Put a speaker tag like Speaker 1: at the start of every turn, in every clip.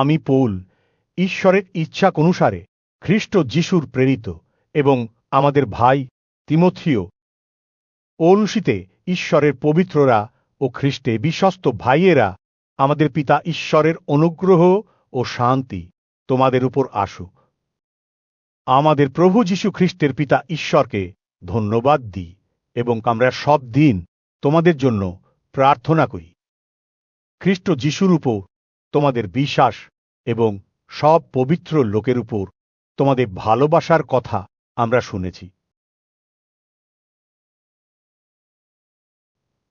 Speaker 1: আমি পৌল, ঈশ্বরের ইচ্ছা অনুসারে খ্রিস্ট যিশুর প্রেরিত, এবং আমাদের ভাই তিমথিও ওলুসিতে ঈশ্বরের পবিত্ররা ও খ্রিস্টে বিশ্বস্ত ভাইয়েরা, আমাদের পিতা ঈশ্বরের অনুগ্রহ ও শান্তি তোমাদের উপর আসুক। আমাদের প্রভু যীশু খ্রিস্টের পিতা ঈশ্বরকে ধন্যবাদ দিই এবং আমরা সব দিন তোমাদের জন্য প্রার্থনা করি। খ্রিস্ট যিশুর উপর তোমাদের বিশ্বাস এবং সব পবিত্র লোকের উপর তোমাদের ভালোবাসার কথা আমরা শুনেছি।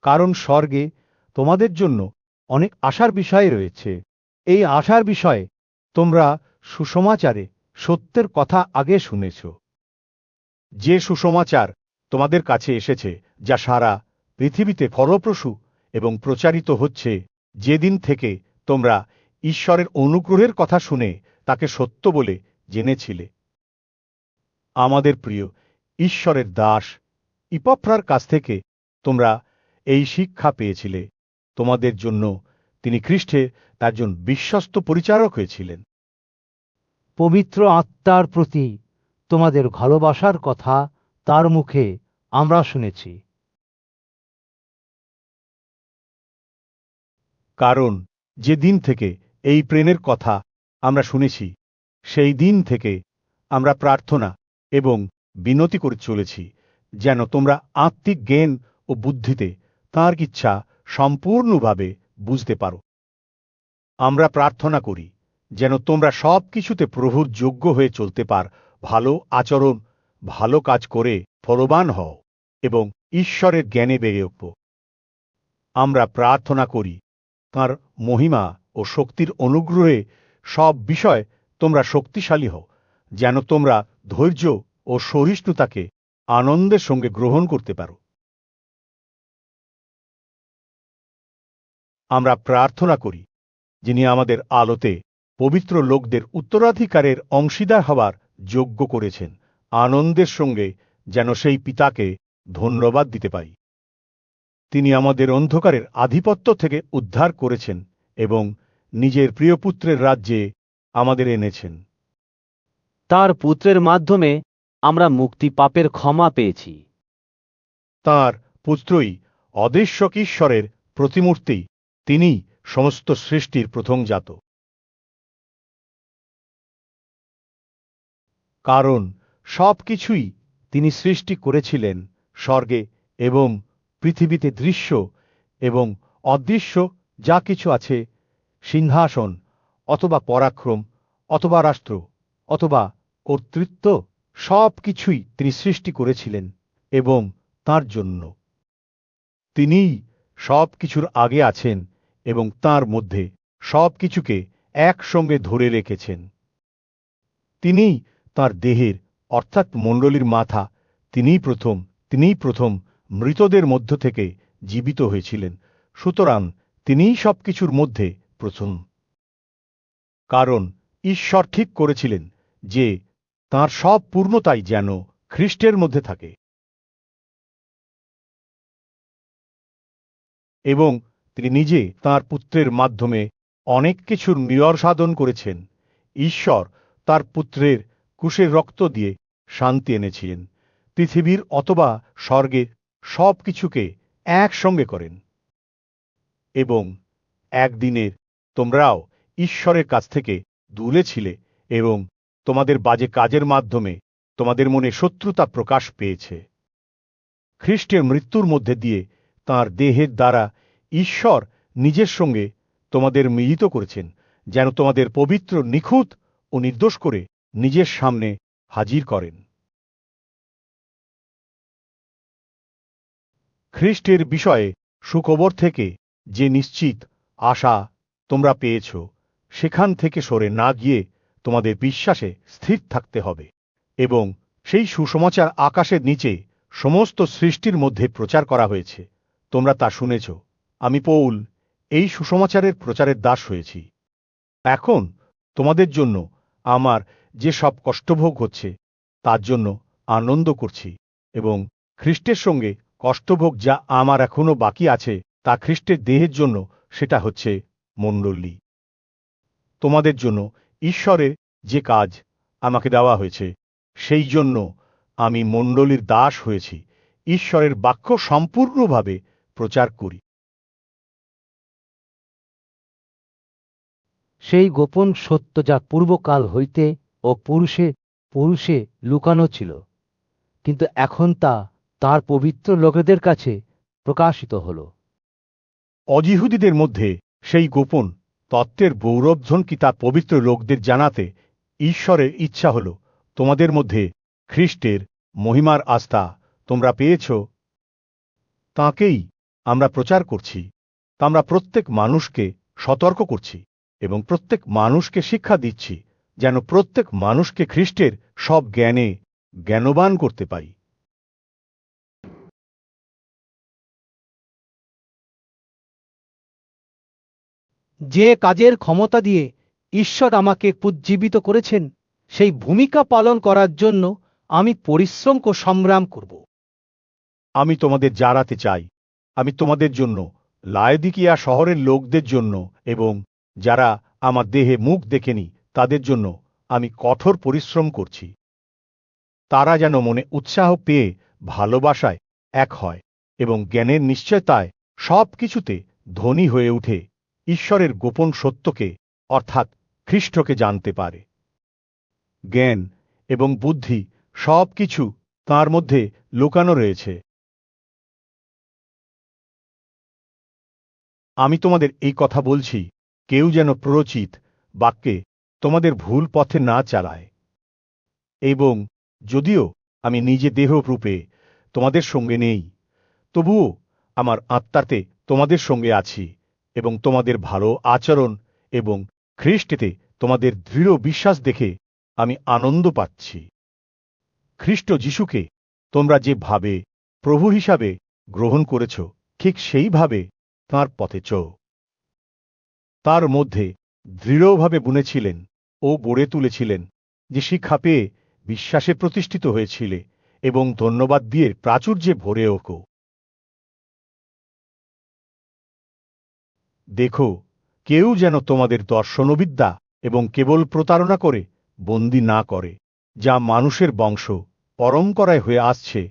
Speaker 1: কারণ স্বর্গে তোমাদের জন্য অনেক আশার বিষয় রয়েছে। এই আশার বিষয়ে তোমরা সুসমাচারে সত্যের কথা আগে শুনেছ, যে সুসমাচার তোমাদের কাছে এসেছে, যা সারা পৃথিবীতে ফলপ্রসূ এবং প্রচারিত হচ্ছে, যেদিন থেকে তোমরা ঈশ্বরের অনুগ্রহের কথা শুনে তাকে সত্য বলে জেনেছিলে। আমাদের প্রিয় ঈশ্বরের দাস ইপফ্রার কাছ থেকে তোমরা এই শিক্ষা পেয়েছিলে। তোমাদের জন্য তিনি খ্রিস্টে একজন বিশ্বস্ত পরিচারক হয়েছিলেন।
Speaker 2: পবিত্র আত্মার প্রতি তোমাদের ভালোবাসার কথা তার মুখে আমরা শুনেছি।
Speaker 1: কারণ যে দিন থেকে এই প্রেমের কথা আমরা শুনেছি, সেই দিন থেকে আমরা প্রার্থনা এবং বিনতি করে চলেছি, যেন তোমরা আত্মিক জ্ঞান ও বুদ্ধিতে তাঁর ইচ্ছা সম্পূর্ণভাবে বুঝতে পারো। আমরা প্রার্থনা করি যেন তোমরা সব কিছুতে প্রভুর যোগ্য হয়ে চলতে পার, ভালো আচরণ, ভালো কাজ করে ফলবান হও এবং ঈশ্বরের জ্ঞানে বেড়ে উঠব। আমরা প্রার্থনা করি তাঁর মহিমা ও শক্তির অনুগ্রহে সব বিষয় তোমরা শক্তিশালী হও, যেন তোমরা ধৈর্য ও সহিষ্ণুতাকে আনন্দের সঙ্গে গ্রহণ করতে পারো। আমরা প্রার্থনা করি যিনি আমাদের আলোতে পবিত্র লোকদের উত্তরাধিকারের অংশীদার হওয়ার যোগ্য করেছেন, আনন্দের সঙ্গে যেন সেই পিতাকে ধন্যবাদ দিতে পারি। তিনি আমাদের অন্ধকারের আধিপত্য থেকে উদ্ধার করেছেন এবং নিজের প্রিয় পুত্রের রাজ্যে আমাদের এনেছেন।
Speaker 3: তার পুত্রের মাধ্যমে আমরা মুক্তি পাপের ক্ষমা পেয়েছি।
Speaker 1: তাঁর পুত্রই অদৃশ্য ঈশ্বরের প্রতিমূর্তি, তিনি সমস্ত সৃষ্টির প্রথমজাত। কারণ সব কিছুই তিনি সৃষ্টি করেছিলেন, স্বর্গে এবং পৃথিবীতে দৃশ্য এবং অদৃশ্য যা কিছু আছে, সিংহাসন অথবা পরাক্রম অথবা রাষ্ট্র অথবা কর্তৃত্ব, সব কিছুই তিনি সৃষ্টি করেছিলেন এবং তাঁর জন্য। তিনিই সব কিছুর আগে আছেন এবং তাঁর মধ্যে সব কিছুকে একসঙ্গে ধরে রেখেছেন। তিনিই তাঁর দেহের অর্থাৎ মণ্ডলীর মাথা। তিনিই প্রথম মৃতদের মধ্য থেকে জীবিত হয়েছিলেন, সুতরাং তিনিই সবকিছুর মধ্যে প্রথম। কারণ ঈশ্বর ঠিক করেছিলেন যে তাঁর সব পূর্ণতাই যেন খ্রিস্টের মধ্যে থাকে, এবং তিনি নিজে তাঁর পুত্রের মাধ্যমে অনেক কিছুর নিয়র সাধন করেছেন। ঈশ্বর তাঁর পুত্রের ক্রুশের রক্ত দিয়ে শান্তি এনেছিলেন, পৃথিবীর অথবা স্বর্গের সব কিছুকে একসঙ্গে করেন। এবং একদিনের তোমরাও ঈশ্বরের কাছ থেকে দূরে ছিলে এবং তোমাদের বাজে কাজের মাধ্যমে তোমাদের মনে শত্রুতা প্রকাশ পেয়েছে। খ্রিস্টের মৃত্যুর মধ্যে দিয়ে তাঁর দেহের দ্বারা ঈশ্বর নিজের সঙ্গে তোমাদের মিলিত করেছেন, যেন তোমাদের পবিত্র, নিখুঁত ও নির্দোষ করে নিজের সামনে হাজির করেন। খ্রিস্টের বিষয়ে সুখবর থেকে যে নিশ্চিত আশা তোমরা পেয়েছ, সেখান থেকে সরে না গিয়ে তোমাদের বিশ্বাসে স্থির থাকতে হবে এবং সেই সুসমাচার আকাশের নিচে সমস্ত সৃষ্টির মধ্যে প্রচার করা হয়েছে, তোমরা তা শুনেছ। আমি পৌল এই সুসমাচারের প্রচারের দাস হয়েছি। এখন তোমাদের জন্য আমার যে সব কষ্টভোগ হচ্ছে তার জন্য আনন্দ করছি, এবং খ্রিস্টের সঙ্গে কষ্টভোগ যা আমার এখনো বাকি আছে তা খ্রিস্টের দেহের জন্য, সেটা হচ্ছে মণ্ডলী। তোমাদের জন্য ঈশ্বরের যে কাজ আমাকে দেওয়া হয়েছে, সেই জন্য আমি মণ্ডলীর দাস হয়েছি, ঈশ্বরের বাক্য সম্পূর্ণভাবে প্রচার করি।
Speaker 2: সেই গোপন সত্য যা পূর্বকাল হইতে ও পুরুষে পুরুষে লুকানো ছিল, কিন্তু এখন তা তার পবিত্র লোকেদের কাছে প্রকাশিত হল।
Speaker 1: অজিহুদীদের মধ্যে সেই গোপন তত্ত্বের গৌরবধ্বনি তা পবিত্র লোকদের জানাতে ঈশ্বরের ইচ্ছা হল তোমাদের মধ্যে খ্রিস্টের মহিমার আস্থা তোমরা পেয়েছ, তাঁকেই আমরা প্রচার করছি। তা আমরা প্রত্যেক মানুষকে সতর্ক করছি এবং প্রত্যেক মানুষকে শিক্ষা দিচ্ছি, যেন প্রত্যেক মানুষকে খ্রিস্টের সব জ্ঞানে জ্ঞানবান করতে পারি।
Speaker 4: যে কাজের ক্ষমতা দিয়ে ঈশ্বর আমাকে পুজ্জীবিত করেছেন, সেই ভূমিকা পালন করার জন্য আমি পরিশ্রম ও সংগ্রাম করব।
Speaker 1: আমি তোমাদের জানাতে চাই, আমি তোমাদের জন্য, লায়দিকিয়া শহরের লোকদের জন্য এবং যারা আমার দেহে মুখ দেখেনি তাদের জন্য আমি কঠোর পরিশ্রম করছি। তারা যেন মনে উৎসাহ পেয়ে ভালোবাসায় এক হয় এবং জ্ঞানের নিশ্চয়তায় সব কিছুতে ধনী হয়ে উঠে ঈশ্বরের গোপন সত্যকে অর্থাৎ খ্রিস্টকে জানতে পারে। জ্ঞান এবং বুদ্ধি সব কিছু তাঁর মধ্যে লুকানো রয়েছে। আমি তোমাদের এই কথা বলছি, কেউ যেন প্ররোচিত বাক্যে তোমাদের ভুল পথে না চালায়। এবং যদিও আমি নিজে দেহরূপে তোমাদের সঙ্গে নেই, তবুও আমার আত্মাতে তোমাদের সঙ্গে আছি এবং তোমাদের ভালো আচরণ এবং খ্রিস্টেতে তোমাদের দৃঢ় বিশ্বাস দেখে আমি আনন্দ পাচ্ছি। খ্রিস্ট যিশুকে তোমরা যেভাবে প্রভু হিসাবে গ্রহণ করেছ, ঠিক সেইভাবে তাঁর পথে চলো। তার মধ্যে দৃঢ়ভাবে বুনেছিলেন ও গড়ে তুলেছিলেন, যে শিক্ষা পেয়ে বিশ্বাসে প্রতিষ্ঠিত হয়েছিলে এবং ধন্যবাদ দিয়ে প্রাচুর্যে ভরে ওঠো। দেখো, কেউ যেন তোমাদের দর্শনবিদ্যা এবং কেবল প্রতারণা করে বন্দী না করে, যা মানুষের বংশ পরম্পরায় হয়ে আসছে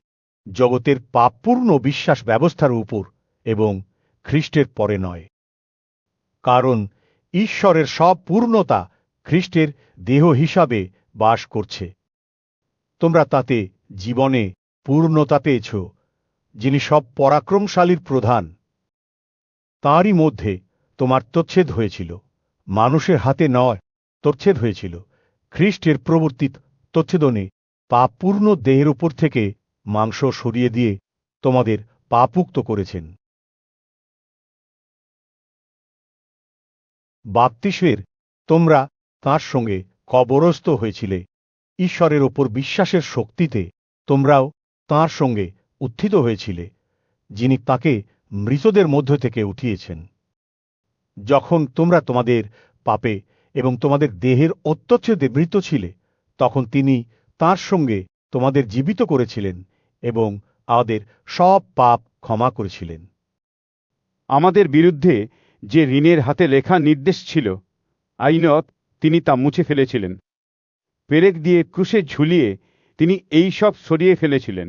Speaker 1: জগতের পাপপূর্ণ বিশ্বাস ব্যবস্থার উপর এবং খ্রিস্টের পরে নয়। কারণ ঈশ্বরের সব পূর্ণতা খ্রিস্টের দেহ হিসাবে বাস করছে। তোমরা তাতে জীবনে পূর্ণতা পেয়েছ, যিনি সব পরাক্রমশালীর প্রধান। তাঁরই মধ্যে তোমার তচ্ছেদ হয়েছিল, মানুষের হাতে নয়, তচ্ছেদ হয়েছিল খ্রিস্টের প্রবর্তিত তচ্ছেদনে পাপপূর্ণ দেহের উপর থেকে মাংস সরিয়ে দিয়ে তোমাদের পাপমুক্ত করেছেন। বাপ্তিস্মের তোমরা তাঁর সঙ্গে কবরস্থ হয়েছিলে, ঈশ্বরের ওপর বিশ্বাসের শক্তিতে তোমরাও তাঁর সঙ্গে উত্থিত হয়েছিলে, যিনি তাকে মৃতদের মধ্য থেকে উঠিয়েছেন। যখন তোমরা তোমাদের পাপে এবং তোমাদের দেহের অত্যচ্ছেদে মৃত ছিলে, তখন তিনি তাঁর সঙ্গে তোমাদের জীবিত করেছিলেন এবং আমাদের সব পাপ ক্ষমা করেছিলেন।
Speaker 5: আমাদের বিরুদ্ধে যে ঋণের হাতে লেখা নির্দেশ ছিল, আইনত, তিনি তা মুছে ফেলেছিলেন। পেরেক দিয়ে ক্রুশে ঝুলিয়ে তিনি এই সব সরিয়ে ফেলেছিলেন।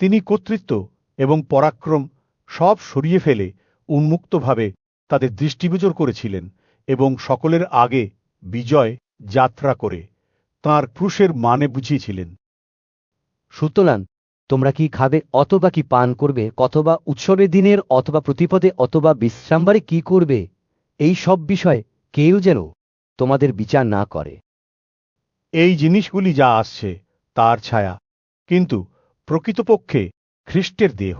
Speaker 1: তিনি কর্তৃত্ব এবং পরাক্রম সব সরিয়ে ফেলে উন্মুক্তভাবে তাদের দৃষ্টিগোচর করেছিলেন এবং সকলের আগে বিজয় যাত্রা করে তাঁর ক্রুশের মানে বুঝিয়েছিলেন।
Speaker 4: সুতরাং তোমরা কি খাবে অথবা কি পান করবে, অথবা উৎসবের দিনের অথবা প্রতিপদে অথবা বিশ্রামবারে কি করবে, এই সব বিষয়ে কেউ যেন তোমাদের বিচার না করে।
Speaker 1: এই জিনিসগুলি যা আসছে তার ছায়া, কিন্তু প্রকৃতপক্ষে খ্রিস্টের দেহ।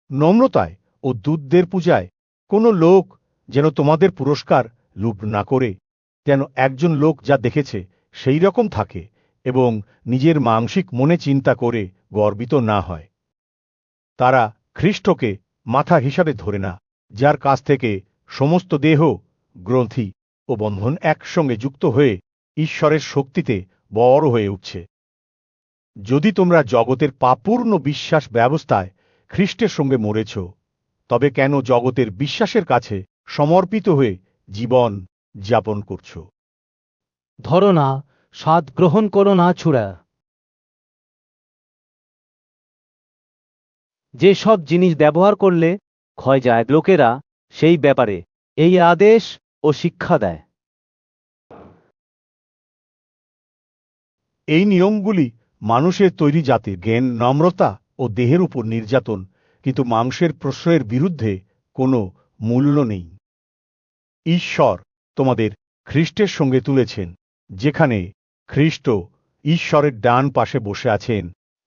Speaker 1: নম্রতায় ও দূতদের পূজায় কোনো লোক যেন তোমাদের পুরস্কার লোভ না করে, যেন একজন লোক যা দেখেছে সেই রকম থাকে এবং নিজের মানসিক মনে চিন্তা করে গর্বিত না হয়। তারা খ্রিস্টকে মাথা হিসাবে ধরে না, যার কাছ থেকে সমস্ত দেহ, গ্রন্থি ও বন্ধন একসঙ্গে যুক্ত হয়ে ঈশ্বরের শক্তিতে বড় হয়ে উঠছে। যদি তোমরা জগতের পাপপূর্ণ বিশ্বাস ব্যবস্থায় খ্রিস্টের সঙ্গে মরেছ, তবে কেন জগতের বিশ্বাসের কাছে সমর্পিত হয়ে জীবন যাপন করছ?
Speaker 2: ধরো না, স্বাদ গ্রহণ করো না ছুড়া।
Speaker 3: যে সব জিনিস ব্যবহার করলে ক্ষয় যায়, লোকেরা সেই ব্যাপারে এই আদেশ ও শিক্ষা দেয়।
Speaker 1: এই নিয়মগুলি মানুষের তৈরি জাতির জ্ঞান, নম্রতা ও দেহের উপর নির্যাতন, কিন্তু মাংসের প্রশ্রয়ের বিরুদ্ধে কোনো মূল্য নেই। ঈশ্বর তোমাদের খ্রিস্টের সঙ্গে তুলেছেন। যেখানে খ্রিস্ট ঈশ্বরের ডান পাশে বসে আছেন,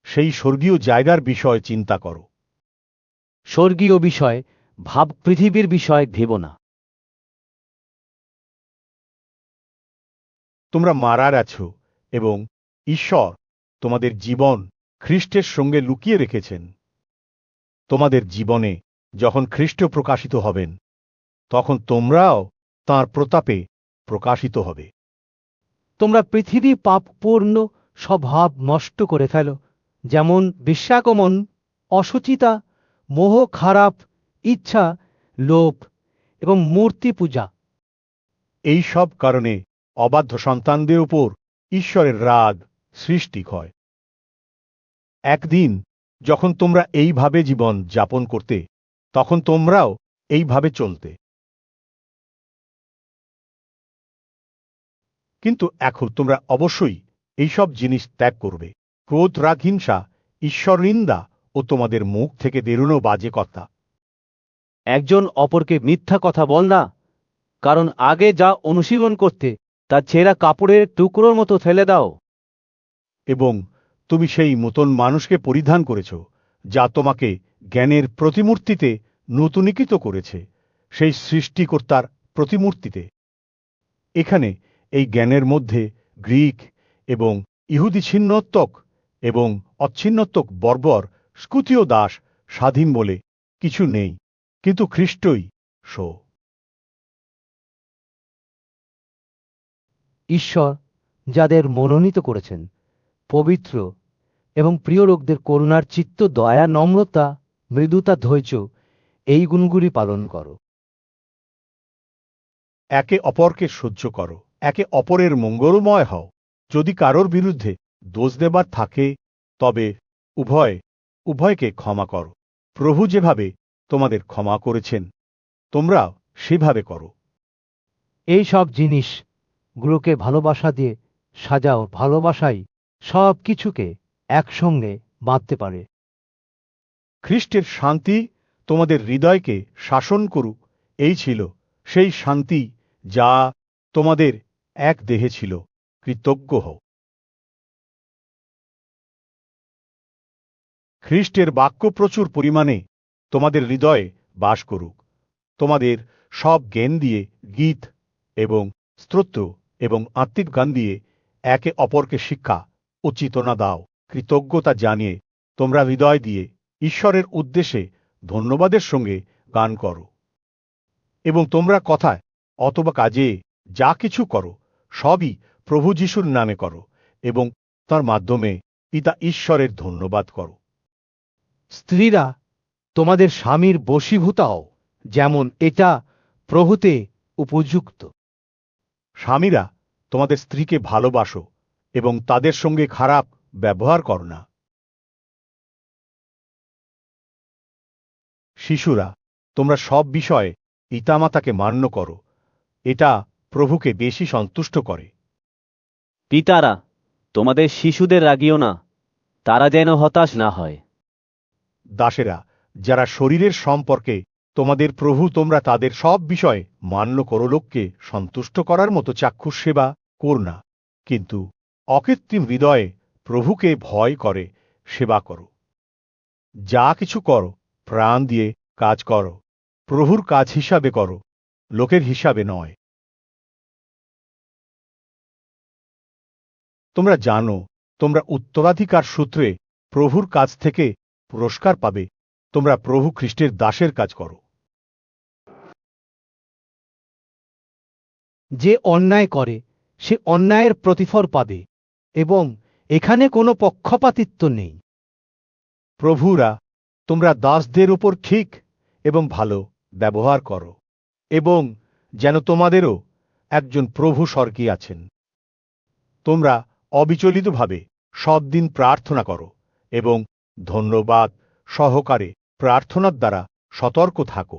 Speaker 1: সেই স্বর্গীয় জায়গার বিষয় চিন্তা করো।
Speaker 3: স্বর্গীয় বিষয় ভাব, পৃথিবীর বিষয় ভেব না।
Speaker 1: তোমরা মারা গেছো এবং ঈশ্বর তোমাদের জীবন খ্রিস্টের সঙ্গে লুকিয়ে রেখেছেন। তোমাদের জীবনে যখন খ্রিস্ট প্রকাশিত হবেন, তখন তোমরাও তাঁর প্রতাপে প্রকাশিত হবে।
Speaker 2: তোমরা পৃথিবী পাপপূর্ণ স্বভাব নষ্ট করে ফেলো, যেমন বিশ্বাগমন, অসুচিতা, মোহ, খারাপ ইচ্ছা, লোভ এবং মূর্তি পূজা।
Speaker 1: এই সব কারণে অবাধ্য সন্তানদের উপর ঈশ্বরের রাগ সৃষ্টি হয়। একদিন যখন তোমরা এইভাবে জীবন যাপন করতে, তখন তোমরাও এইভাবে চলতে। কিন্তু এখন তোমরা অবশ্যই এইসব জিনিস ত্যাগ করবে: ক্রোধ, রাগ, হিংসা, ঈশ্বর নিন্দা ও তোমাদের মুখ থেকে বেরোনো বাজে কথা।
Speaker 3: একজন অপরকে মিথ্যা কথা বল না, কারণ আগে যা অনুশীলন করতে তা ছেঁড়া কাপড়ের টুকরোর মতো ফেলে দাও।
Speaker 1: এবং তুমি সেই নতুন মানুষকে পরিধান করেছ, যা তোমাকে জ্ঞানের প্রতিমূর্তিতে নূতনীকৃত করেছে, সেই সৃষ্টিকর্তার প্রতিমূর্তিতে। এখানে এই জ্ঞানের মধ্যে গ্রিক এবং ইহুদি, ছিন্নত্বক এবং অচ্ছিন্নত্বক, বর্বর, স্কুতীয়, দাস, স্বাধীন বলে কিছু নেই, কিন্তু খ্রিস্টই সো।
Speaker 2: ঈশ্বর যাদের মনোনীত করেছেন, পবিত্র এবং প্রিয় লোকদের করুণার চিত্ত, দয়া, নম্রতা, মৃদুতা, ধৈর্য, এই গুণগুলি পালন করো।
Speaker 1: একে অপরকে সহ্য করো, একে অপরের মঙ্গলময় হও। যদি কারোর বিরুদ্ধে দোষ দেবার থাকে, তবে উভয়কে ক্ষমা করো। প্রভু যেভাবে তোমাদের ক্ষমা করেছেন, তোমরাও সেভাবে করো।
Speaker 2: এই সব জিনিসগুলোকে ভালোবাসা দিয়ে সাজাও। ভালোবাসাই সব কিছুকে একসঙ্গে বাঁধতে পারে।
Speaker 1: খ্রিস্টের শান্তি তোমাদের হৃদয়কে শাসন করুক। এই ছিল সেই শান্তি যা তোমাদের এক দেহে ছিল। কৃতজ্ঞ হও। খ্রিস্টের বাক্য প্রচুর পরিমাণে তোমাদের হৃদয়ে বাস করুক। তোমাদের সব জ্ঞান দিয়ে, গীত এবং স্তোত্র এবং আত্মিক গান দিয়ে একে অপরকে শিক্ষা ও চেতনা দাও। কৃতজ্ঞতা জানিয়ে তোমরা হৃদয় দিয়ে ঈশ্বরের উদ্দেশ্যে ধন্যবাদের সঙ্গে গান করো। এবং তোমরা কথায় অথবা কাজে যা কিছু করো, সবই প্রভু যিশুর নামে করো এবং তার মাধ্যমে পিতা ঈশ্বরের ধন্যবাদ করো।
Speaker 2: স্ত্রীরা তোমাদের স্বামীর বশীভূত হও, যেমন এটা প্রভুতে উপযুক্ত।
Speaker 1: স্বামীরা তোমাদের স্ত্রীকে ভালোবাসো এবং তাদের সঙ্গে খারাপ ব্যবহার করো না। শিশুরা, তোমরা সব বিষয়ে পিতামাতাকে মান্য করো। এটা প্রভুকে বেশি সন্তুষ্ট করে।
Speaker 3: পিতারা, তোমাদের শিশুদের রাগিও না, তারা যেন হতাশ না হয়।
Speaker 1: দাসেরা, যারা শরীরের সম্পর্কে তোমাদের প্রভু, তোমরা তাদের সব বিষয়ে মান্য করো। লোককে সন্তুষ্ট করার মতো চাক্ষুষ সেবা কর না, কিন্তু অকৃত্রিম হৃদয়ে প্রভুকে ভয় করে সেবা করো। যা কিছু করো, প্রাণ দিয়ে কাজ করো, প্রভুর কাজ হিসাবে করো, লোকের হিসাবে নয়। তোমরা জানো তোমরা উত্তরাধিকার সূত্রে প্রভুর কাছ থেকে পুরস্কার পাবে। তোমরা প্রভু খ্রিস্টের দাসের কাজ করো।
Speaker 2: যে অন্যায় করে সে অন্যায়ের প্রতিফল পাবে, এবং এখানে কোনো পক্ষপাতিত্ব নেই।
Speaker 1: প্রভুরা তোমরা দাসদের উপর ঠিক এবং ভালো ব্যবহার করো, এবং যেন তোমাদেরও একজন প্রভু স্বর্গে আছেন। তোমরা অবিচলিতভাবে সব দিন প্রার্থনা করো এবং ধন্যবাদ সহকারে প্রার্থনার দ্বারা সতর্ক থাকো।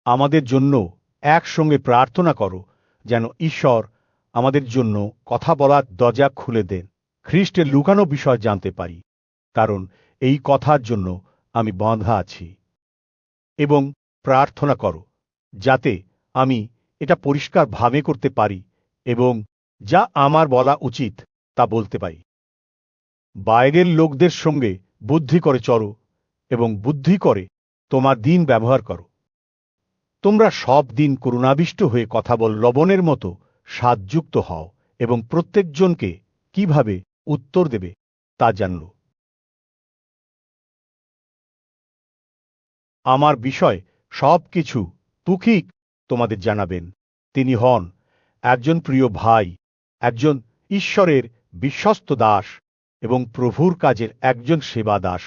Speaker 1: আমাদের জন্য একসঙ্গে প্রার্থনা করো যেন ঈশ্বর আমাদের জন্য কথা বলার দরজা খুলে দেন, খ্রিস্টের লুকানো বিষয় জানতে পারি, কারণ এই কথার জন্য আমি বাঁধা আছি। এবং প্রার্থনা করো যাতে আমি এটা পরিষ্কার ভাবে করতে পারি এবং যা আমার বলা উচিত তা বলতে পারি। বাইরের লোকদের সঙ্গে বুদ্ধি করে চলো এবং বুদ্ধি করে তোমার দিন ব্যবহার করো। তোমরা সব দিন করুণাবিষ্ট হয়ে কথা বল, লবণের মতো স্বাদযুক্ত হও এবং প্রত্যেকজনকে কিভাবে উত্তর দেবে তা জানল। আমার বিষয় সব কিছু তুখিক তোমাদের জানাবেন। তিনি হন একজন প্রিয় ভাই, একজন ঈশ্বরের বিশ্বস্ত দাস এবং প্রভুর কাজের একজন সেবা দাস।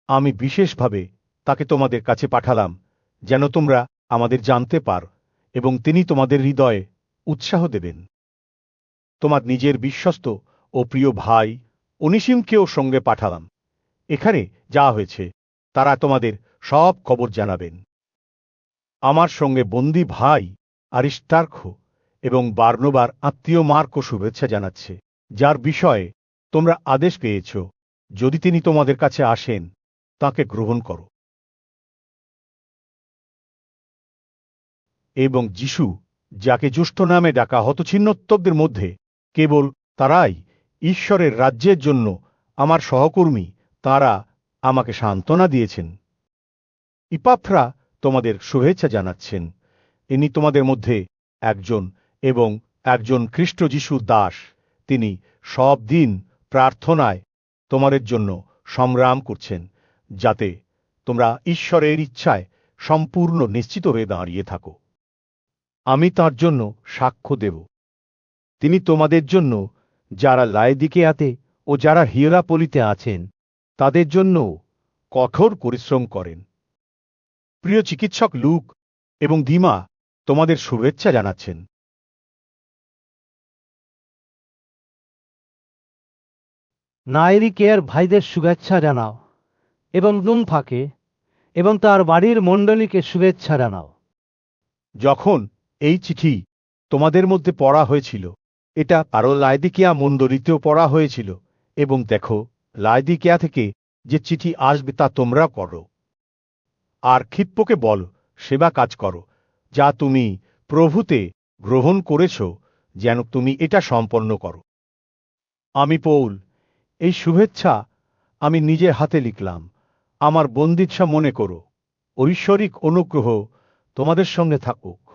Speaker 1: আমি বিশেষভাবে তাকে তোমাদের কাছে পাঠালাম যেন তোমরা আমাদের জানতে পার এবং তিনি তোমাদের হৃদয়ে উৎসাহ দেবেন। তোমার নিজের বিশ্বস্ত ও প্রিয় ভাই অনিসিমকেও সঙ্গে পাঠালাম। এখানে যা হয়েছে তারা তোমাদের সব খবর জানাবেন। আমার সঙ্গে বন্দী ভাই আরিস্টার্খ এবং বার্নবার আত্মীয় মার্কও শুভেচ্ছা জানাচ্ছে, যার বিষয়ে তোমরা আদেশ পেয়েছ যদি তিনি তোমাদের কাছে আসেন তাকে গ্রহণ করো। এবং যিশু, যাকে জ্যেষ্ঠ নামে ডাকা হতচ্ছিন্নত্বদের মধ্যে কেবল তারাই ঈশ্বরের রাজ্যের জন্য আমার সহকর্মী, তারা আমাকে সান্ত্বনা দিয়েছেন। ইপাফ্রা তোমাদের শুভেচ্ছা জানাচ্ছেন। ইনি তোমাদের মধ্যে একজন এবং একজন খ্রিস্ট যিশুর দাস। তিনি সব দিন প্রার্থনায় তোমাদের জন্য সংগ্রাম করছেন, যাতে তোমরা ঈশ্বরের ইচ্ছায় সম্পূর্ণ নিশ্চিত হয়ে দাঁড়িয়ে থাকো। আমি তার জন্য সাক্ষ্য দেব। তিনি তোমাদের জন্য, যারা লায়দিকেয়াতে ও যারা হিয়েরাপলিতে আছেন, তাদের জন্য কঠোর পরিশ্রম করেন। প্রিয় চিকিৎসক লুক এবং দিমা তোমাদের শুভেচ্ছা জানাচ্ছেন।
Speaker 2: নাইরিকেয়ার ভাইদের শুভেচ্ছা জানাও এবং নুমফাকে এবং তার বাড়ির মণ্ডলীকে শুভেচ্ছা জানাও।
Speaker 1: যখন এই চিঠি তোমাদের মধ্যে পড়া হয়েছিল, এটা আরও লায়দিকেয়া মণ্ডলীতেও পড়া হয়েছিল, এবং দেখো লায়দিকেয়া থেকে যে চিঠি আসবে তা তোমরা করো। আর খিপ্পকে বল সেবা কাজ করো, যা তুমি প্রভুতে গ্রহণ করেছ, যেন তুমি এটা সম্পন্ন করো। আমি পৌল, এই শুভেচ্ছা আমি নিজের হাতে লিখলাম। আমার বন্দিচ্ছা মনে করো। ঐশ্বরিক অনুগ্রহ তোমাদের সঙ্গে থাকুক।